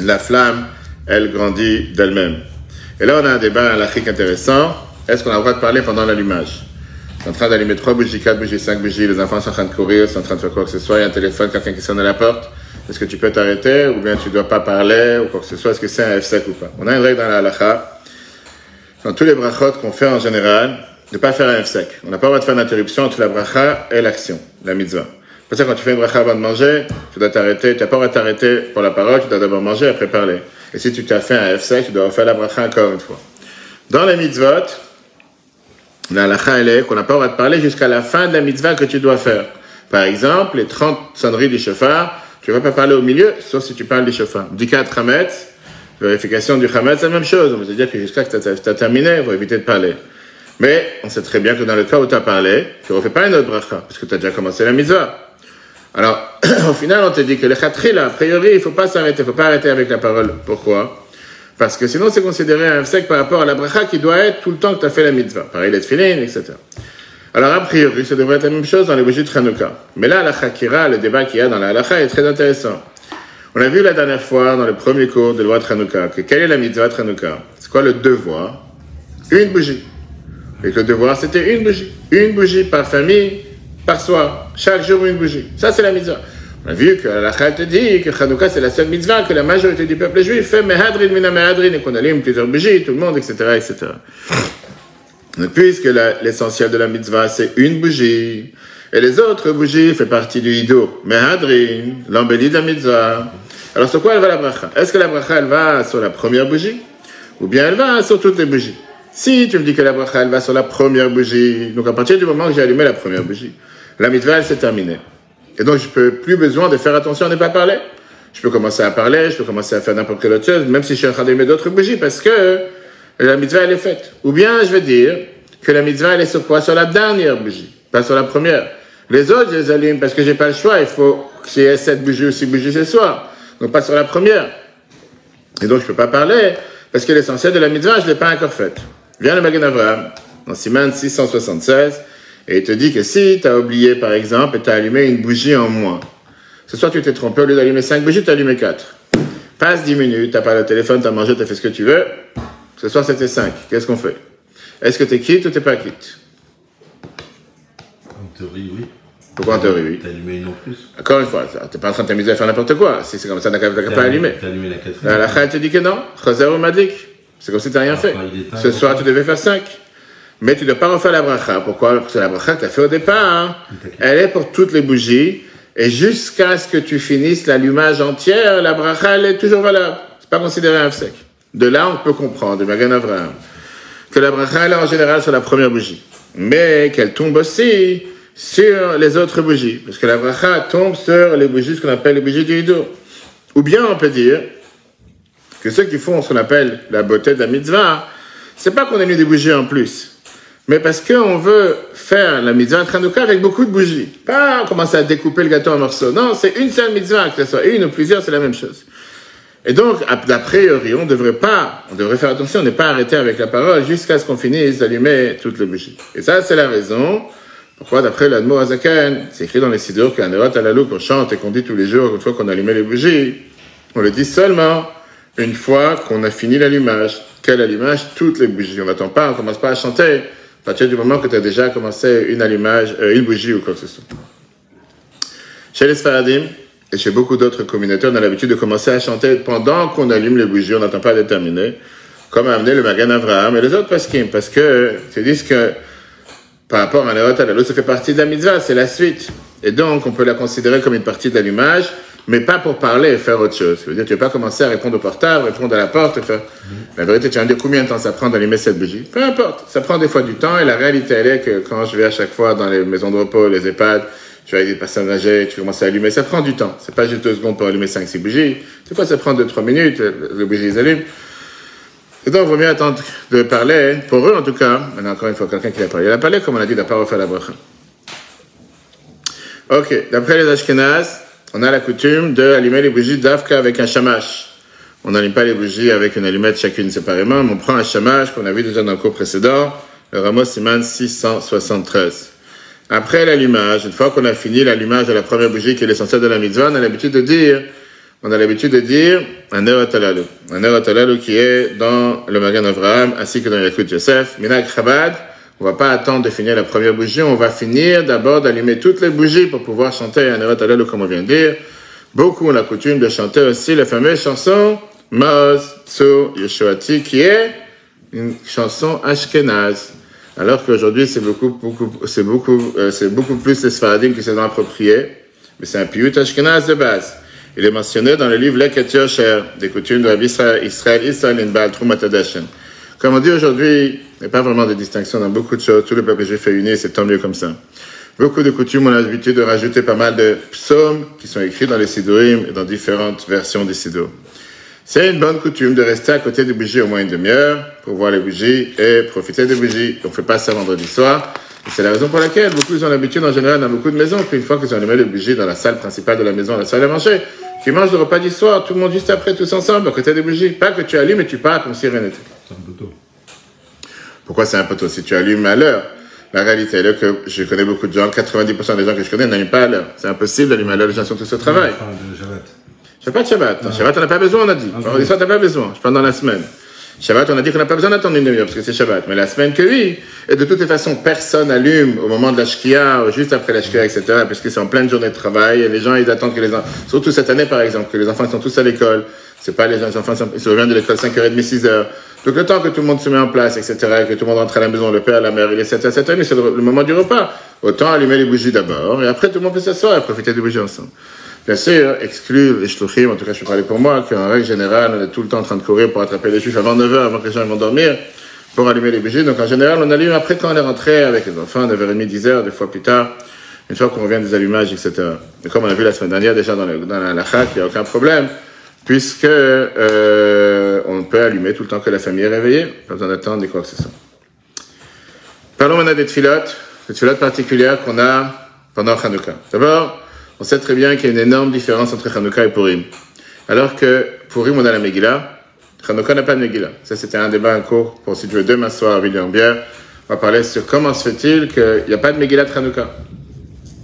la flamme, elle grandit d'elle-même. Et là, on a un débat halachique intéressant. Est-ce qu'on a le droit de parler pendant l'allumage? C'est en train d'allumer 3 bougies, 4 bougies, 5 bougies, les enfants sont en train de courir, sont en train de faire quoi que ce soit, il y a un téléphone, quelqu'un qui sonne à la porte. Est-ce que tu peux t'arrêter ou bien tu ne dois pas parler ou quoi que ce soit? Est-ce que c'est un F-sec ou pas? On a une règle dans la halakha, dans tous les brachot qu'on fait en général, de ne pas faire un F-sec. On n'a pas le droit de faire une interruption entre la bracha et l'action, la mitzvah. C'est pour ça que quand tu fais une bracha avant de manger, tu dois t'arrêter, tu n'as pas le droit de t'arrêter pour la parole, tu dois d'abord manger et après parler. Et si tu t'as fait un F-sec, tu dois faire la bracha encore une fois. Dans les mitzvot, la halakha elle est qu'on n'a pas le droit de parler jusqu'à la fin de la mitzvah que tu dois faire. Par exemple, les 30 sonneries du shofar, tu ne vas pas parler au milieu, sauf si tu parles du shofar. Dikat Hametz, vérification du Hametz, c'est la même chose. On veut dire que jusqu'à ce que tu as terminé, il faut éviter de parler. Mais on sait très bien que dans le cas où tu as parlé, tu ne refais pas une autre bracha, parce que tu as déjà commencé la mitzvah. Alors, au final, on te dit que le khatri, là, a priori, il ne faut pas s'arrêter, il ne faut pas arrêter avec la parole. Pourquoi? Parce que sinon, c'est considéré un sec par rapport à la bracha qui doit être tout le temps que tu as fait la mitzvah. Pareil, les tefilin, etc. Alors, a priori, ça devrait être la même chose dans les bougies de Hanouka. Mais là, la Chakira, le débat qu'il y a dans la halakha est très intéressant. On a vu la dernière fois, dans le premier cours de loi de Hanouka, que quelle est la mitzvah de Hanouka? C'est quoi le devoir? Une bougie. Et que le devoir, c'était une bougie. Une bougie par famille, par soir. Chaque jour, une bougie. Ça, c'est la mitzvah. On a vu que la halakha te dit que Hanouka, c'est la seule mitzvah que la majorité du peuple juif fait mehadrin mina mehadrin et qu'on allume plusieurs bougies, tout le monde, etc., etc. Donc, puisque l'essentiel de la mitzvah, c'est une bougie, et les autres bougies font partie du hido, mehadrin, l'embellie de la mitzvah. Alors, sur quoi elle va la bracha? Est-ce que la bracha, elle va sur la première bougie, ou bien elle va sur toutes les bougies? Si tu me dis que la bracha, elle va sur la première bougie, donc à partir du moment que j'ai allumé la première bougie, la mitzvah, elle s'est terminée. Et donc, je peux plus besoin de faire attention à ne pas parler. Je peux commencer à parler, je peux commencer à faire n'importe quelle autre chose, même si je suis en train d'allumer d'autres bougies, parce que la mitzvah, elle est faite. Ou bien, je vais dire que la mitzvah, elle est sur quoi? Sur la dernière bougie, pas sur la première. Les autres, je les allume parce que j'ai pas le choix. Il faut qu'il y ait 7 bougies ou 6 bougies ce soir. Donc, pas sur la première. Et donc, je peux pas parler parce que l'essentiel de la mitzvah, je l'ai pas encore faite. Vient le Magen Avraham, dans Siman 676, et il te dit que si tu as oublié, par exemple, et tu as allumé une bougie en moins, ce soir, tu t'es trompé, au lieu d'allumer 5 bougies, tu as allumé 4. Passe 10 minutes, tu n'as pas le téléphone, tu as mangé, tu as fait ce que tu veux. Ce soir, c'était 5. Qu'est-ce qu'on fait? Est-ce que tu es quitte ou tu n'es pas quitte? En théorie, oui. Pourquoi en théorie, oui? T'as allumé une en plus. Encore une fois, tu n'es pas en train de t'amuser à faire n'importe quoi. Si c'est comme ça, tu n'as pas allumé. T'as allumé la quatrième. La halakha te dit que non. Chazer ou madlik. C'est comme si tu n'as rien fait. Ce soir, tu devais faire 5. Mais tu ne dois pas refaire la bracha. Pourquoi? Parce que la bracha que tu as fait au départ, elle est pour toutes les bougies. Et jusqu'à ce que tu finisses l'allumage entière, la bracha, elle est toujours valable. C'est pas considéré un sec. De là, on peut comprendre, de Magen Avraham, que la bracha, elle est en général sur la première bougie. Mais qu'elle tombe aussi sur les autres bougies. Parce que la bracha tombe sur les bougies, ce qu'on appelle les bougies du hido. Ou bien, on peut dire que ceux qui font ce qu'on appelle la beauté de la mitzvah, c'est pas qu'on a mis des bougies en plus. Mais parce qu'on veut faire la mitzvah de Hanouka avec beaucoup de bougies. Pas commencer à découper le gâteau en morceaux. Non, c'est une seule mitzvah, que ce soit une ou plusieurs, c'est la même chose. Et donc, a priori, on devrait faire attention, on n'est pas arrêté avec la parole jusqu'à ce qu'on finisse d'allumer toutes les bougies. Et ça, c'est la raison pourquoi, d'après l'Admor Hazaken, c'est écrit dans les Sidur qu'un Nerot Alalou qu'on chante et qu'on dit tous les jours, une fois qu'on allumait les bougies, on le dit seulement une fois qu'on a fini l'allumage. Quel allumage? Toutes les bougies. On n'attend pas, on ne commence pas à chanter à partir du moment que tu as déjà commencé une bougie ou quoi que ce soit. Chez les Sfaradim et chez beaucoup d'autres communautés, on a l'habitude de commencer à chanter pendant qu'on allume les bougies, on n'attend pas à terminer, comme a amené le Magan Avraham et les autres paskim, parce que ils disent que par rapport à Nerot Halalu, ça fait partie de la mitzvah, c'est la suite. Et donc, on peut la considérer comme une partie de l'allumage, mais pas pour parler et faire autre chose. Ça veut dire que tu ne vas pas commencer à répondre au portable, répondre à la porte, faire... La vérité, tu vas me dire combien de temps ça prend d'allumer cette bougie. Peu importe, ça prend des fois du temps, et la réalité, elle est que quand je vais à chaque fois dans les maisons de repos, les EHPAD, tu vas aider des personnes âgées, tu commences à allumer, ça prend du temps. C'est pas juste 2 secondes pour allumer 5-6 bougies. Des fois, ça prend 2-3 minutes, les bougies s'allument. Et donc, il vaut mieux attendre de parler, pour eux en tout cas. Maintenant, encore une fois, quelqu'un qui a parlé. Il a parlé, comme on a dit, il n'a pas refait la bracha. Ok, d'après les Ashkenaz, on a la coutume d'allumer les bougies d'Afka avec un shamash. On n'allume pas les bougies avec une allumette chacune séparément, mais on prend un shamash qu'on a vu déjà dans le cours précédent, le Ramos Siman 673. Après l'allumage, une fois qu'on a fini l'allumage de la première bougie qui est l'essentiel de la mitzvah, on a l'habitude de dire un Nerot Halalu. Un Nerot Halalu qui est dans le Magan Avraham ainsi que dans Yakut Yosef. Minag Chabad, on va pas attendre de finir la première bougie, on va finir d'abord d'allumer toutes les bougies pour pouvoir chanter un Nerot Halalu comme on vient de dire. Beaucoup ont la coutume de chanter aussi la fameuse chanson Maoz Tzu Yeshuati qui est une chanson ashkenaz. Alors qu'aujourd'hui, c'est beaucoup plus les Sfaradim qui se sont appropriés, mais c'est un piyut ashkenaz de base. Il est mentionné dans le livre Leket Yosher, des coutumes de Rabbi Israël Inbal Trumat Hadashen. Comme on dit aujourd'hui, il n'y a pas vraiment de distinction dans beaucoup de choses. Tous les peuples juifs unis, c'est tant mieux comme ça. Beaucoup de coutumes ont l'habitude de rajouter pas mal de psaumes qui sont écrits dans les Sidurim et dans différentes versions des Sidur. C'est une bonne coutume de rester à côté des bougies au moins une demi-heure pour voir les bougies et profiter des bougies. On ne fait pas ça vendredi soir. Et c'est la raison pour laquelle beaucoup ont l'habitude en général dans beaucoup de maisons qu'une fois qu'ils ont allumé les bougies dans la salle principale de la maison, la salle à manger, qu'ils mangent le repas du soir, tout le monde juste après, tous ensemble, à côté des bougies. Pas que tu allumes et tu pars comme si rien n'était. C'est un peu tôt. Pourquoi c'est un peu tôt? Si tu allumes à l'heure, la réalité est là que je connais beaucoup de gens, 90% des gens que je connais n'allument pas à l'heure. C'est impossible d'allumer à l'heure, les gens sont tous au travail. Shabbat, on n'a pas besoin, on a dit. Vendredi soir, t'as pas besoin. Je parle dans la semaine. Shabbat, on a dit qu'on n'a pas besoin d'attendre une demi-heure parce que c'est Shabbat. Mais la semaine que oui. Et de toutes les façons, personne allume au moment de la Shkia, ou juste après la Shkia, etc. Parce que c'est en pleine journée de travail. Et les gens, ils attendent que les enfants, surtout cette année par exemple, que les enfants sont tous à l'école. C'est pas les enfants, ils se reviennent de l'école 5h30, 6h. Donc le temps que tout le monde se met en place, etc., que tout le monde rentre à la maison, le père, la mère, il est 7h, 7h30, c'est le moment du repas. Autant allumer les bougies d'abord. Et après, tout le monde peut s'asseoir et profiter des bougies ensemble. Bien sûr, exclure les shluchim, en tout cas je peux parler pour moi, qu'en règle générale, on est tout le temps en train de courir pour attraper les juifs avant 9h, avant que les gens vont dormir, pour allumer les bougies. Donc en général, on allume après quand on est rentré avec les enfants, 9h30, 10h, des fois plus tard, une fois qu'on revient des allumages, etc. Et comme on a vu la semaine dernière déjà dans la halakha, il n'y a aucun problème, puisque on peut allumer tout le temps que la famille est réveillée, pas besoin d'attendre ni quoi que ce soit. Parlons maintenant des tfilotes particulières qu'on a pendant Hanouka. D'abord, on sait très bien qu'il y a une énorme différence entre Hanouka et Purim. Alors que Purim, on a la Megillah, Hanouka n'a pas de Megillah. Ça, c'était un débat en cours pour, si tu veux, demain soir à Villiers-en-Bière. On va parler sur comment se fait-il qu'il n'y a pas de Megillah de Hanouka.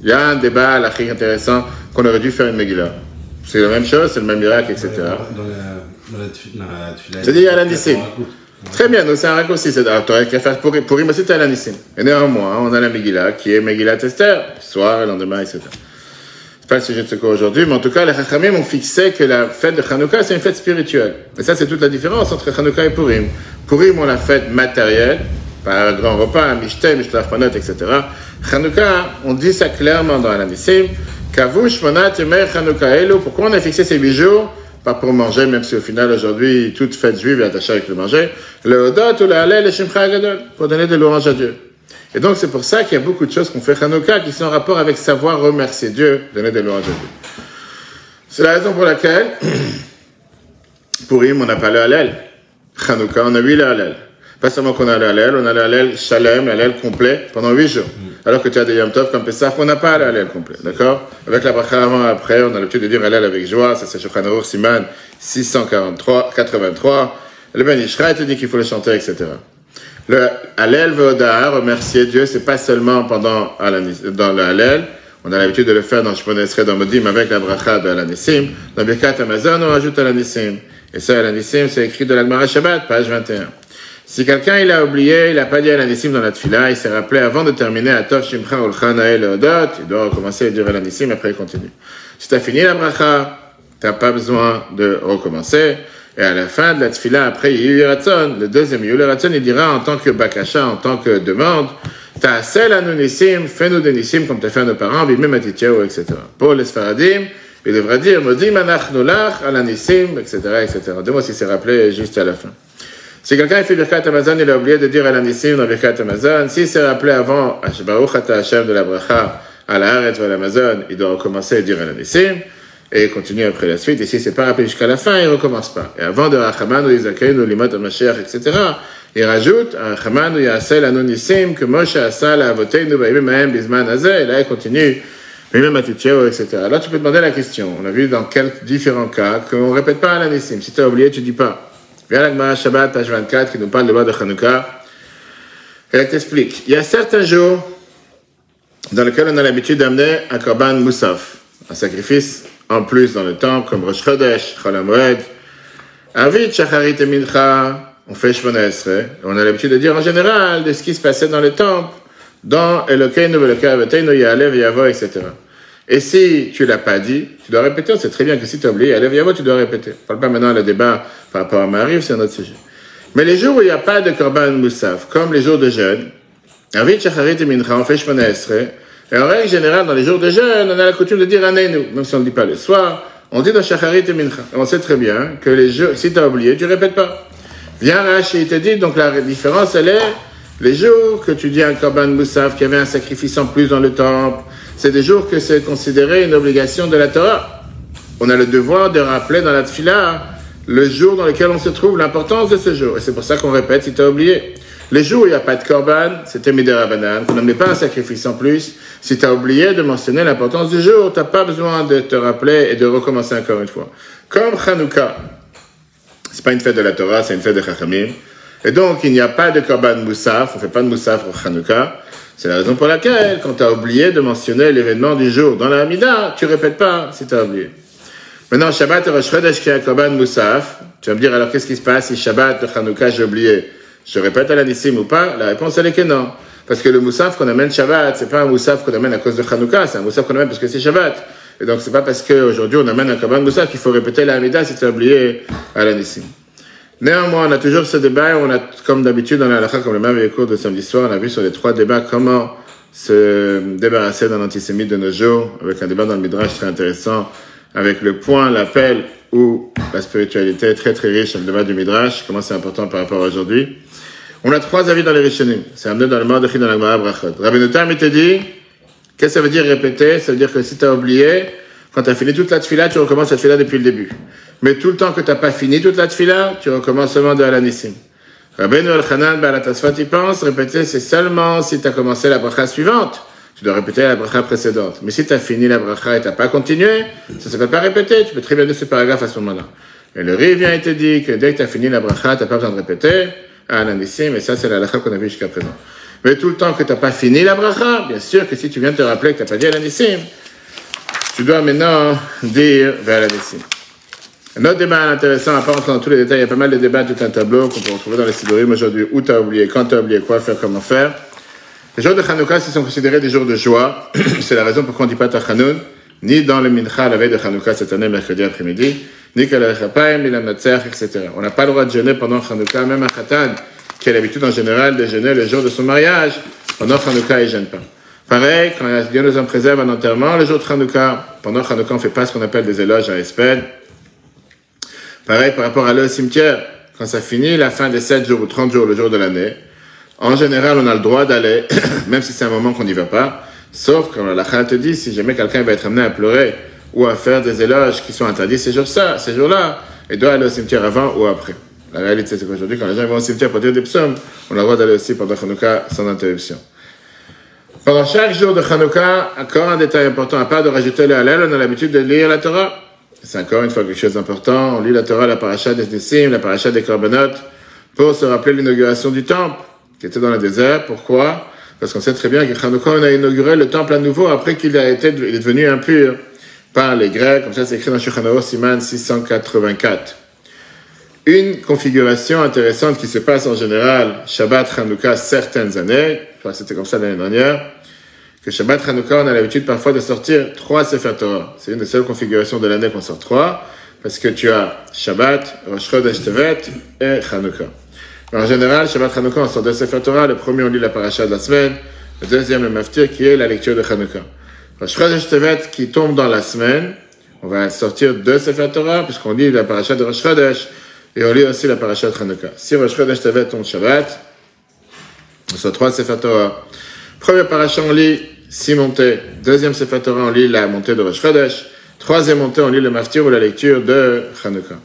Il y a un débat à l'Afrique intéressant qu'on aurait dû faire une Megillah. C'est la même chose, c'est le même miracle, etc. Dans la tefila. C'est dit à l'Anissim. Très bien, donc c'est un raccourci. Tu aurais qu'à faire Purim aussi, à l'Anissim. Et néanmoins, on a la Megillah qui est Megillah Esther, soir, le lendemain, etc. C'est pas le sujet de ce cours aujourd'hui, mais en tout cas, les Chachamim ont fixé que la fête de Hanouka, c'est une fête spirituelle. Et ça, c'est toute la différence entre Hanouka et Purim. Purim, on la fête matérielle, par un grand repas, Mishteh, Mishlach Panot, etc. Hanouka, on dit ça clairement dans l'Anissim, Kavush, Manat, Yemer, Hanouka, Elo. Pourquoi on a fixé ces 8 jours? Pas pour manger, même si au final, aujourd'hui, toute fête juive est attachée avec le manger. Le Hodot ou le Halel, le Shimcha Agadol, pour donner de l'orange à Dieu. Et donc, c'est pour ça qu'il y a beaucoup de choses qu'on fait Hanouka qui sont en rapport avec savoir remercier Dieu, donner des louanges à Dieu. C'est la raison pour laquelle, Purim, on n'a pas le Hallel. Hanouka, on a 8 le Hallel. Pas seulement qu'on a le Hallel, on a le Hallel Shalem, le Hallel complet, pendant 8 jours. Alors que tu as des Yom Tov comme Pessah, on n'a pas le Hallel complet. D'accord? Avec la bracha avant et après, on a l'habitude de dire Hallel avec joie, ça c'est Shulchan Aruch Siman 683. Le Ben Ishra, il te dit qu'il faut le chanter, etc. Le Hallel Ve'Hoda'a, remercier Dieu, c'est pas seulement dans le Hallel. On a l'habitude de le faire dans Shmona Esrei, dans Modim, avec la bracha de Alanissim. Dans Birkat Hamazon, on rajoute Alanissim. Et ça, Alanissim, c'est écrit dans l'Agmara Shabbat, page 21. Si quelqu'un, il a oublié, il n'a pas dit Alanissim dans la Tfila, il s'est rappelé avant de terminer à Tov Shimcha Ulcha Nael Odot, il doit recommencer à dire Alanissim, après il continue. Si tu as fini la bracha, tu n'as pas besoin de recommencer. Et à la fin de la Tfila, après Yehul Ratzon, le deuxième Yehul Ratzon, il dira en tant que Bakasha, en tant que demande, t'as celle à nous Nissim, fais-nous des Nissim comme t'as fait à nos parents, bimem atitiao, etc. Pour les Sfaradim, il devra dire, Modim anachnu lach, ala Nissim, etc., etc. Dis-moi si c'est rappelé juste à la fin. Si quelqu'un fait Birkat Hamazon, il a oublié de dire ala Nissim dans Birkat Hamazon. S'il s'est rappelé avant, Baruch ata Hashem de la bracha, à la Haaretz à l'Amazon, il doit recommencer à dire ala Nissim. Et il continue après la suite. Et si c'est pas rappelé jusqu'à la fin, il recommence pas. Et avant de Rachaman ou Yizakein ou Limot HaMashiach, etc., il rajoute Rachaman ou Yasel Anonissim que Moshe Asa la Avoteinu Baïmim Mahem Bizman Azeh. Et là, il continue. Bimem Atitiao, etc. Alors, tu peux demander la question. On a vu dans quelques différents cas qu'on ne répète pas Alanissim. Si tu as oublié, tu dis pas. Viens à l'Agmara Shabbat, page 24, qui nous parle de loi de Chanukah. Elle t'explique. Il y a certains jours dans lesquels on a l'habitude d'amener un korban moussaf, un sacrifice en plus dans le temple, comme Rosh Chodesh, Chol HaMoed, Arvit, Shacharit et Mincha, on fait Shmona Esrei. On a l'habitude de dire en général de ce qui se passait dans le temple, dans Elokeinu, Elokai Aveteinu, Ya'alev, Yavo, etc. Et si tu l'as pas dit, tu dois répéter. On sait très bien que si tu as oublié Ya'alev, Yavo, tu dois répéter. On ne parle pas maintenant le débat par rapport à Maariv, c'est un autre sujet. Mais les jours où il n'y a pas de Korban Moussaf, comme les jours de jeûne, Arvit, Shacharit et Mincha, on fait Shmona Esrei. Et en règle générale, dans les jours de jeûne, on a la coutume de dire Aneinu, même si on ne le dit pas le soir, on dit dans Shacharit et Mincha. Et on sait très bien que les jours, si tu as oublié, tu ne répètes pas. Viens Rashi, il te dit, donc la différence, elle est, les jours que tu dis un Korban Moussaf, qu'il y avait un sacrifice en plus dans le temple, c'est des jours que c'est considéré une obligation de la Torah. On a le devoir de rappeler dans la Tfila le jour dans lequel on se trouve, l'importance de ce jour. Et c'est pour ça qu'on répète si tu as oublié. Les jours où il n'y a pas de korban, c'était midirabanan, qu'on n'amenait pas un sacrifice en plus. Si tu as oublié de mentionner l'importance du jour, tu n'as pas besoin de te rappeler et de recommencer encore une fois. Comme Chanukah, c'est pas une fête de la Torah, c'est une fête de Chachamim. Et donc, il n'y a pas de korban moussaf, on ne fait pas de moussaf pour Chanukah. C'est la raison pour laquelle, quand tu as oublié de mentionner l'événement du jour dans la Hamida, tu ne répètes pas si tu as oublié. Maintenant, Shabbat et Rosh Chodesh, qui est un korban moussaf, tu vas me dire alors qu'est-ce qui se passe si Shabbat de Chanukah j'ai oublié? Je répète à l'anissim ou pas? La réponse, elle est que non. Parce que le moussaf qu'on amène Shabbat, c'est pas un moussaf qu'on amène à cause de Chanukah, c'est un moussaf qu'on amène parce que c'est Shabbat. Et donc, c'est pas parce qu'aujourd'hui on amène un korban moussaf qu'il faut répéter la Hamida si tu as oublié à l'anissim. Néanmoins, on a toujours ce débat, on a, comme d'habitude dans la halakha, comme le même cours de samedi soir, on a vu sur les 3 débats comment se débarrasser d'un antisémite de nos jours, avec un débat dans le Midrash très intéressant, avec le point, l'appel ou la spiritualité très très riche, le débat du Midrash, comment c'est important par rapport à aujourd'hui. On a 3 avis dans les Rishonim. C'est amené dans le Mordechai dans la Gemara Brachot. Rabbeinu Tam, il te dit, qu'est-ce que ça veut dire répéter? Ça veut dire que si tu as oublié, quand tu as fini toute la tefila, tu recommences la tefila depuis le début. Mais tout le temps que tu n'as pas fini toute la tefila, tu recommences seulement de Alanissim. Rabbeinu Elchanan Baal HaTosfot, il pense, répéter, c'est seulement si tu as commencé la bracha suivante. Tu dois répéter la bracha précédente. Mais si tu as fini la bracha et tu n'as pas continué, ça ne s'appelle pas répéter. Tu peux très bien dire ce paragraphe à ce moment-là. Et le Ri vient et te dit que dès que tu as fini la bracha, tu n'as pas besoin de répéter. Alanissim, et ça c'est la halakha qu'on a vu jusqu'à présent. Mais tout le temps que tu n'as pas fini la bracha, bien sûr que si tu viens te rappeler que tu n'as pas dit Alanissim, tu dois maintenant dire Alanissim. Un autre débat intéressant, à part entrer dans tous les détails, il y a pas mal de débats, tout un tableau qu'on peut retrouver dans les Sidurim aujourd'hui, où tu as oublié, quand tu as oublié, quoi faire, comment faire. Les jours de Chanukah, ils sont considérés des jours de joie. C'est la raison pourquoi on ne dit pas Tachanoun, ni dans le Mincha, la veille de Chanukah cette année, mercredi après-midi, ni que la Chapaim, ni la Natsach, etc. On n'a pas le droit de jeûner pendant Chanukah, même un Khatan, qui a l'habitude en général de jeûner le jour de son mariage, pendant Chanukah, il ne gêne pas. Pareil, quand Dieu nous en préserve en enterrement, le jour de Chanukah, pendant Chanukah, on ne fait pas ce qu'on appelle des éloges à Esped. Pareil, par rapport à aller au cimetière, quand ça finit, la fin des 7 jours ou 30 jours, le jour de l'année, en général, on a le droit d'aller, même si c'est un moment qu'on n'y va pas, sauf quand la halakha te dit, si jamais quelqu'un va être amené à pleurer ou à faire des éloges qui sont interdits ces jours-là, il doit aller au cimetière avant ou après. La réalité, c'est qu'aujourd'hui, quand les gens vont au cimetière pour dire des psaumes, on a le droit d'aller aussi pendant Chanukah sans interruption. Pendant chaque jour de Chanukah, encore un détail important, à part de rajouter le Hallel, on a l'habitude de lire la Torah. C'est encore une fois quelque chose d'important. On lit la Torah, la paracha des Nissim, la paracha des Korbanot, pour se rappeler l'inauguration du temple, qui était dans le désert. Pourquoi? Parce qu'on sait très bien que Hanouka, on a inauguré le temple à nouveau après il est devenu impur par les Grecs. Comme ça, c'est écrit dans Shulchan Aruch Siman 684. Une configuration intéressante qui se passe en général, Shabbat Hanouka, certaines années, c'était comme ça l'année dernière, que Shabbat Hanouka, on a l'habitude parfois de sortir 3 Sefer Torah. C'est une des seules configurations de l'année qu'on sort 3, parce que tu as Shabbat, Rosh Chodesh Tevet et Hanouka. En général, Shabbat Hanouka, on sort 2 Sefer Torah. Le premier, on lit la paracha de la semaine. Le deuxième, le maftir, qui est la lecture de Hanouka. Rosh Chodesh Tevet, qui tombe dans la semaine, on va sortir 2 Sefer Torah, puisqu'on lit la paracha de Rosh Chodesh, et on lit aussi la paracha de Hanouka. Si Rosh Chodesh Tevet tombe Shabbat, on sort 3 Sefer Torah. Premier paracha, on lit 6 montées. Deuxième Sefer Torah, on lit la montée de Rosh Chodesh. Troisième montée, on lit le maftir ou la lecture de Hanouka.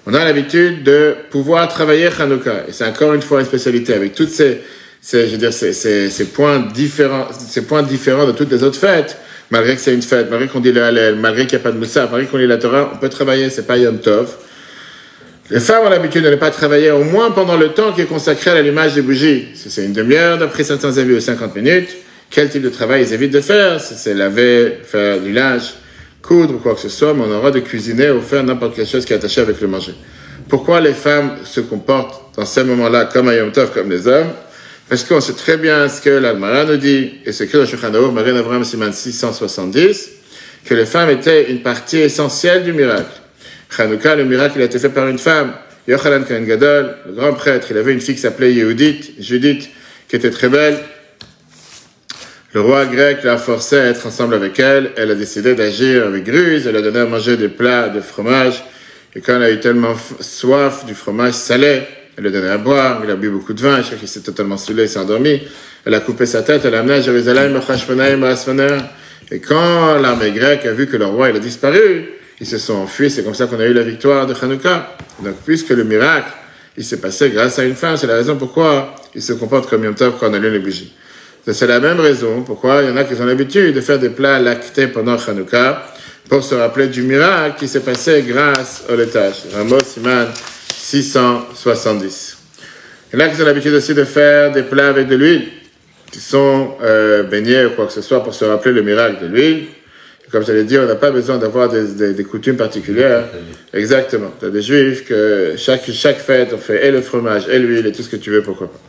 On a l'habitude de pouvoir travailler Hanouka. Et c'est encore une fois une spécialité avec toutes ces points différents de toutes les autres fêtes. Malgré que c'est une fête, malgré qu'on dit le Hallel, malgré qu'il n'y a pas de Moussa, malgré qu'on lit la Torah, on peut travailler, c'est pas Yom Tov. Les femmes ont l'habitude de ne pas travailler au moins pendant le temps qui est consacré à l'allumage des bougies. Si c'est une demi-heure, d'après certains avis, ou 50 minutes, quel type de travail ils évitent de faire? Si c'est laver, faire du linge, coudre ou quoi que ce soit, mais on aura de cuisiner ou faire n'importe quelle chose qui est attachée avec le manger. Pourquoi les femmes se comportent dans ces moments-là comme à Yom Tov, comme les hommes? Parce qu'on sait très bien ce que l'Agmara nous dit, et c'est écrit dans Shulchan Aruch, Magen Avraham Siman 670, que les femmes étaient une partie essentielle du miracle. Hanouka, le miracle, il a été fait par une femme. Yochanan Kohen Gadol, le grand prêtre, il avait une fille qui s'appelait Judith, qui était très belle. Le roi grec l'a forcé à être ensemble avec elle. Elle a décidé d'agir avec ruse. Elle a donné à manger des plats de fromage. Et quand elle a eu tellement soif du fromage salé, elle lui a donné à boire. Il a bu beaucoup de vin. Je crois qu'il s'est totalement saoulé, il s'est endormi. Elle a coupé sa tête. Elle l'a amené à Jérusalem. Et quand l'armée grecque a vu que le roi il a disparu, ils se sont enfuis. C'est comme ça qu'on a eu la victoire de Hanouka. Donc, puisque le miracle, il s'est passé grâce à une femme, c'est la raison pourquoi il se comporte comme Yom Tov quand on allume les bougies. C'est la même raison pourquoi il y en a qui ont l'habitude de faire des plats lactés pendant Hanouka pour se rappeler du miracle qui s'est passé grâce au laitage. Ramos Siman 670. Il y en a qui ont l'habitude aussi de faire des plats avec de l'huile, qui sont baignés ou quoi que ce soit pour se rappeler le miracle de l'huile. Comme je l'ai dit, on n'a pas besoin d'avoir des coutumes particulières. Exactement. Tu as des juifs que chaque fête, on fait et le fromage, et l'huile, et tout ce que tu veux, pourquoi pas.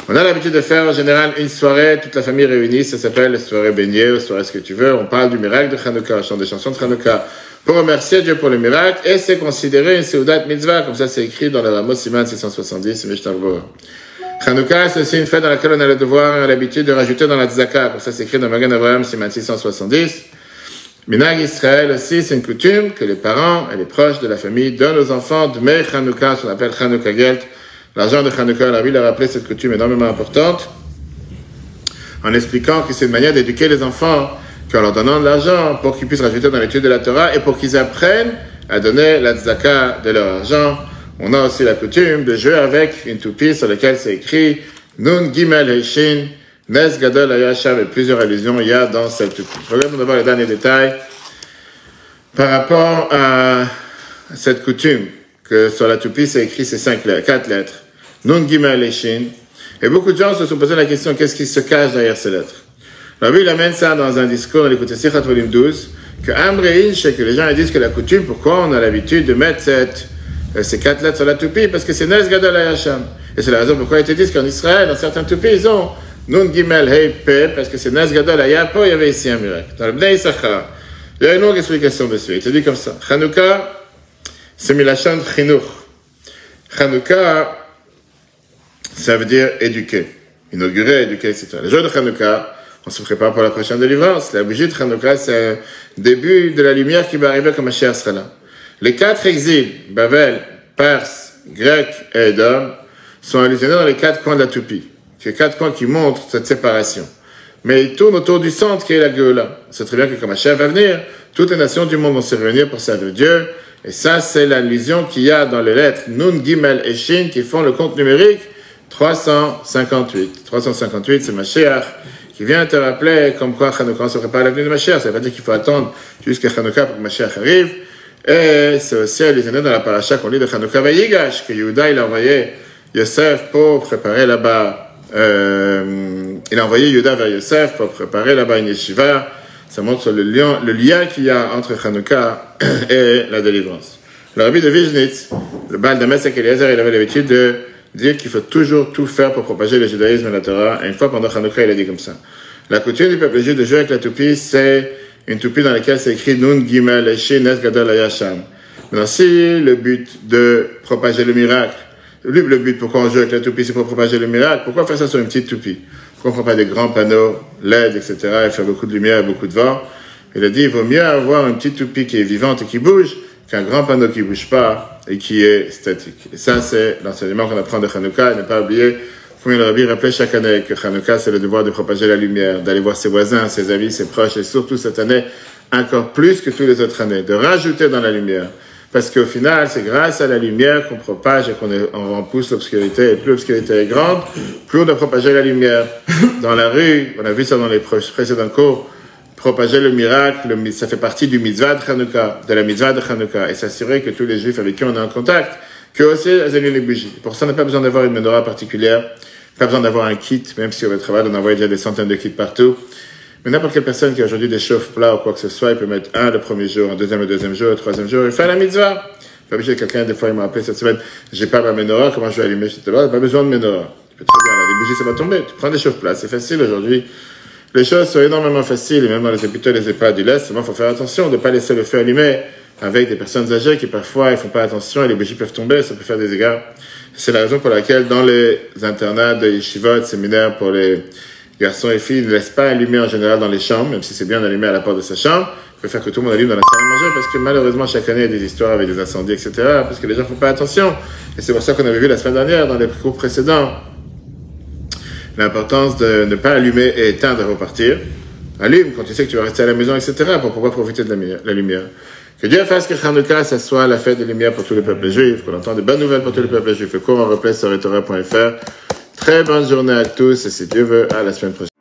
On a l'habitude de faire en général une soirée, toute la famille réunie, ça s'appelle la soirée baignée, ou soirée ce que tu veux. On parle du miracle de Hanouka, on chante des chansons de Hanouka pour remercier Dieu pour le miracle, et c'est considéré une seudat mitzvah, comme ça c'est écrit dans le Ramos Siman 670, Mishnah. Hanouka, c'est aussi une fête dans laquelle on a le devoir et l'habitude de rajouter dans la tzedaka, comme ça c'est écrit dans Magen Avraham Siman 670. Minhag Israël aussi, c'est une coutume que les parents et les proches de la famille donnent aux enfants de Dmei Hanouka, ce qu'on appelle Hanouka Gelt. L'argent de Hanouka, la Bible a rappelé cette coutume énormément importante, en expliquant que c'est une manière d'éduquer les enfants, qu'en leur donnant de l'argent pour qu'ils puissent rajouter dans l'étude de la Torah et pour qu'ils apprennent à donner la tzedaka de leur argent. On a aussi la coutume de jouer avec une toupie sur laquelle c'est écrit Nun Gimel Heishin, Nes Gadol Hayasham, et plusieurs allusions il y a dans cette toupie. Regardons d'abord les derniers détails par rapport à cette coutume, que sur la toupie c'est écrit ces 4 lettres. Nun Gimel Heishin. Et beaucoup de gens se sont posé la question, qu'est-ce qui se cache derrière ces lettres? Alors lui, il amène ça dans un discours, on l'écoute Sichat volume 12, que Amrein, c'est que les gens ils disent que la coutume, pourquoi on a l'habitude de mettre ces 4 lettres sur la toupie? Parce que c'est Nes Gadol Hayasham. Et c'est la raison pourquoi ils te disent qu'en Israël, dans certains toupis, ils ont Nun Gimel Hei Pe, parce que c'est Nes Gadol Hayapo, il y avait ici un miracle. Dans le Bnei Issachar, il y a une longue explication dessus. Il te dit comme ça. Hanouka, c'est Milachon Chinuch. Hanouka, ça veut dire éduquer, inaugurer, éduquer, etc. Le jour de Hanouka, on se prépare pour la prochaine délivrance. La bougie de Hanouka, c'est un début de la lumière qui va arriver comme Mashiach sera là. Les 4 exils, Babel, Perse, Grec et Édom, sont allutionnés dans les 4 coins de la toupie. C'est 4 coins qui montrent cette séparation. Mais ils tournent autour du centre qui est la Géoula. C'est très bien que comme Mashiach va venir, toutes les nations du monde vont se réunir pour servir Dieu. Et ça, c'est l'allusion qu'il y a dans les lettres Nun, Gimel et Shin qui font le compte numérique 358. 358, c'est Mashiach qui vient te rappeler comme quoi Hanouka se prépare à l'avenue de Mashiach. Ça veut pas dire qu'il faut attendre jusqu'à Hanouka pour que Mashiach arrive. Et c'est aussi allusionné dans la paracha qu'on lit de Hanouka Vayigash, que Yehuda il a envoyé Yosef pour préparer là-bas il a envoyé Yehuda vers Yosef pour préparer là-bas une yeshiva. Ça montre le lien qu'il y a entre Hanouka et la délivrance. Le rabbi de Vizhnitz, le Baal de Mesek Eliezer, il avait l'habitude de dire qu'il faut toujours tout faire pour propager le judaïsme et la Torah. Et une fois pendant Hanouka, il a dit comme ça. La coutume du peuple juif de jouer avec la toupie, c'est une toupie dans laquelle c'est écrit Nun Gimel Eshin Nes Gadol Hayasham. Maintenant, si le but de propager le miracle, le but pourquoi on joue avec la toupie, c'est pour propager le miracle, pourquoi faire ça sur une petite toupie? Pourquoi on ne prend pas des grands panneaux LED, etc., et faire beaucoup de lumière et beaucoup de vent? Il a dit, il vaut mieux avoir une petite toupie qui est vivante et qui bouge qu'un grand panneau qui ne bouge pas et qui est statique. Et ça, c'est l'enseignement qu'on apprend de Hanouka. Et ne pas oublier, comme le rabbi rappelait chaque année, que Hanouka, c'est le devoir de propager la lumière, d'aller voir ses voisins, ses amis, ses proches, et surtout cette année, encore plus que toutes les autres années, de rajouter dans la lumière. Parce qu'au final, c'est grâce à la lumière qu'on propage et qu'on repousse l'obscurité. Et plus l'obscurité est grande, plus on doit propager la lumière. Dans la rue, on a vu ça dans les précédents cours, propager le miracle, ça fait partie du mitzvah de Hanouka, de la mitzvah de Hanouka. Et s'assurer que tous les juifs avec qui on est en contact, qu'eux aussi, elles allument les bougies. Pour ça, on n'a pas besoin d'avoir une menorah particulière, pas besoin d'avoir un kit, même si on va travailler, on envoie déjà des centaines de kits partout. Mais n'importe quelle personne qui a aujourd'hui des chauffe-plats ou quoi que ce soit, il peut mettre un le premier jour, un deuxième le deuxième jour, le troisième jour, il fait la mitzvah. Pas obligé, quelqu'un, des fois, il m'a appelé cette semaine, j'ai pas ma menorah, comment je vais allumer? Je te dis, pas besoin de menorah. Tu peux très bien, les bougies, ça va tomber. Tu prends des chauffe-plats, c'est facile aujourd'hui. Les choses sont énormément faciles, et même dans les hôpitaux, les EHPAD du l'Est, seulement il faut faire attention de ne pas laisser le feu allumé avec des personnes âgées qui parfois, ils font pas attention et les bougies peuvent tomber, ça peut faire des dégâts. C'est la raison pour laquelle dans les internats de yeshivot, séminaires pour les garçons et filles, ne laissent pas allumer en général dans les chambres, même si c'est bien d'allumer à la porte de sa chambre. Il faut faire que tout le monde allume dans la salle à manger parce que malheureusement, chaque année, il y a des histoires avec des incendies, etc. Parce que les gens ne font pas attention. Et c'est pour ça qu'on avait vu la semaine dernière, dans les cours précédents, l'importance de ne pas allumer et éteindre et repartir. Allume quand tu sais que tu vas rester à la maison, etc. pour pouvoir profiter de la lumière. Que Dieu fasse que Hanouka, ça soit la fête de lumière pour tous les peuples juifs, qu'on entende de bonnes nouvelles pour tous les peuples juifs. Le cours en replay sur etora.fr. Très bonne journée à tous et si Dieu veut, à la semaine prochaine.